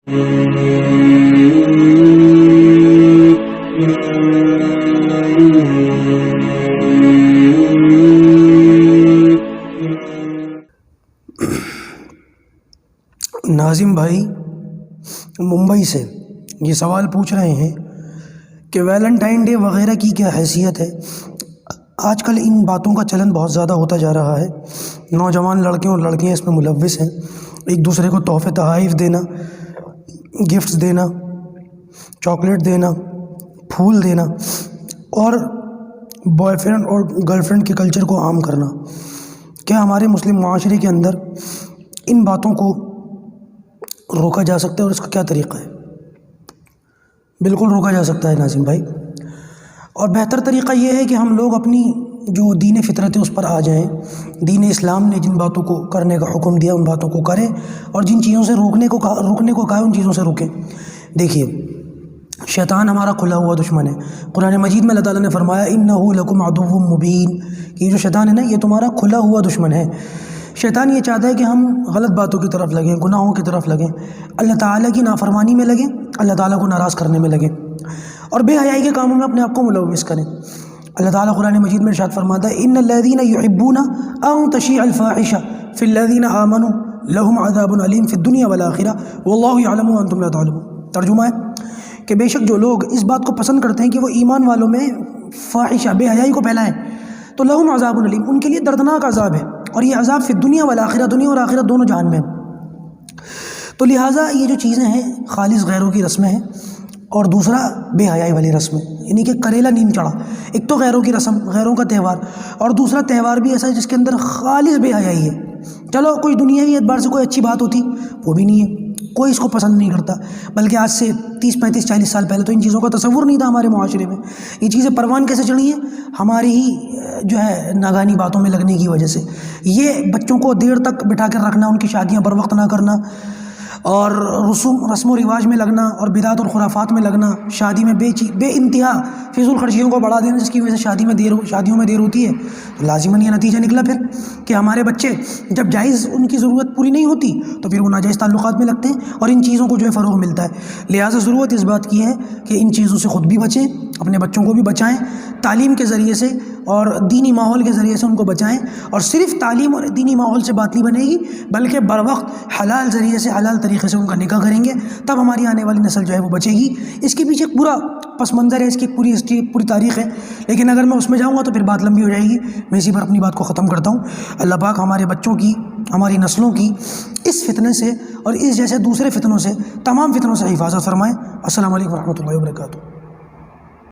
ناظم بھائی ممبئی سے یہ سوال پوچھ رہے ہیں کہ ویلنٹائن ڈے وغیرہ کی کیا حیثیت ہے۔ آج کل ان باتوں کا چلن بہت زیادہ ہوتا جا رہا ہے، نوجوان لڑکے اور لڑکیاں اس میں ملوث ہیں، ایک دوسرے کو تحفے تحائف دینا، گفٹس دینا، چاکلیٹ دینا، پھول دینا اور بوائے فرینڈ اور گرل فرینڈ کے کلچر کو عام کرنا۔ کیا ہمارے مسلم معاشرے کے اندر ان باتوں کو روکا جا سکتا ہے اور اس کا کیا طریقہ ہے؟ بالکل روکا جا سکتا ہے ناظم بھائی، اور بہتر طریقہ یہ ہے کہ ہم لوگ اپنی جو دین فطرت ہے اس پر آ جائیں۔ دین اسلام نے جن باتوں کو کرنے کا حکم دیا ان باتوں کو کریں، اور جن چیزوں سے روکنے کو کہا ان چیزوں سے رکیں۔ دیکھیے، شیطان ہمارا کھلا ہوا دشمن ہے۔ قرآن مجید میں اللہ تعالیٰ نے فرمایا اِنَّهُ لَكُمْ عَدُوٌّ مُّبِينٌ کہ یہ جو شیطان ہے نا، یہ تمہارا کھلا ہوا دشمن ہے۔ شیطان یہ چاہتا ہے کہ ہم غلط باتوں کی طرف لگیں، گناہوں کی طرف لگیں، اللہ تعالیٰ کی نافرمانی میں لگیں، اللہ تعالیٰ کو ناراض کرنے میں لگیں، اور بے حیائی کے کاموں میں اپنے آپ کو ملوث کریں۔ اللہ تعالیٰ قرآن مجید میں ارشاد فرماتا ہے إِنَّ الَّذِينَ يُحِبُّونَ أَن تَشِيعَ الْفَاحِشَةُ فِي الَّذِينَ آمَنُوا لَهُمْ عَذَابٌ أَلِيمٌ فِي الدُّنْيَا وَالْآخِرَةِ وَاللَّهُ يَعْلَمُ وَأَنْتُمْ لَا تَعْلَمُونَ۔ ترجمہ ہے کہ بے شک جو لوگ اس بات کو پسند کرتے ہیں کہ وہ ایمان والوں میں فاحشہ بے حیائی کو پھیلائیں، تو لہم عذاب علیم، ان کے لیے دردناک عذاب ہے، اور یہ عذاب فی الدنیا والآخرہ، دنیا اور آخرت دونوں جہان میں۔ تو لہٰذا یہ جو چیزیں ہیں خالص غیروں کی رسمیں ہیں، اور دوسرا بے حیائی والی رسم ہے، یعنی کہ کریلا نیم چڑھا۔ ایک تو غیروں کی رسم، غیروں کا تہوار، اور دوسرا تہوار بھی ایسا ہے جس کے اندر خالص بے حیائی ہے۔ چلو کوئی دنیاوی اعتبار سے کوئی اچھی بات ہوتی، وہ بھی نہیں ہے، کوئی اس کو پسند نہیں کرتا، بلکہ آج سے 30 35 40 سال پہلے تو ان چیزوں کا تصور نہیں تھا ہمارے معاشرے میں۔ یہ چیزیں پروان کیسے چڑھی ہیں؟ ہماری ہی جو ہے ناگہانی باتوں میں لگنے کی وجہ سے۔ یہ بچوں کو دیر تک بٹھا کر رکھنا، ان کی شادیاں بر وقت نہ کرنا، اور رسم و رواج میں لگنا، اور بدعت اور خرافات میں لگنا، شادی میں بے انتہا فضول خرچیوں کو بڑھا دینا، جس کی وجہ سے شادیوں میں دیر ہوتی ہے۔ تو لازماً یہ نتیجہ نکلا پھر کہ ہمارے بچے جب جائز ان کی ضرورت پوری نہیں ہوتی تو پھر وہ ناجائز تعلقات میں لگتے ہیں، اور ان چیزوں کو جو ہے فروغ ملتا ہے۔ لہٰذا ضرورت اس بات کی ہے کہ ان چیزوں سے خود بھی بچیں، اپنے بچوں کو بھی بچائیں، تعلیم کے ذریعے سے اور دینی ماحول کے ذریعے سے ان کو بچائیں۔ اور صرف تعلیم اور دینی ماحول سے بات نہیں بنے گی، بلکہ بر وقت حلال ذریعے سے، حلال طریقے سے ان کا نکاح کریں گے، تب ہماری آنے والی نسل جو ہے وہ بچے گی۔ اس کے پیچھے ایک پورا پس منظر ہے، اس کی پوری ہسٹری، پوری تاریخ ہے، لیکن اگر میں اس میں جاؤں گا تو پھر بات لمبی ہو جائے گی۔ میں اسی پر اپنی بات کو ختم کرتا ہوں۔ اللہ پاک ہمارے بچوں کی، ہماری نسلوں کی اس فتنے سے اور اس جیسے دوسرے فتنوں سے، تمام فتنوں سے حفاظت فرمائے۔ السلام علیکم ورحمۃ اللہ وبرکاتہ۔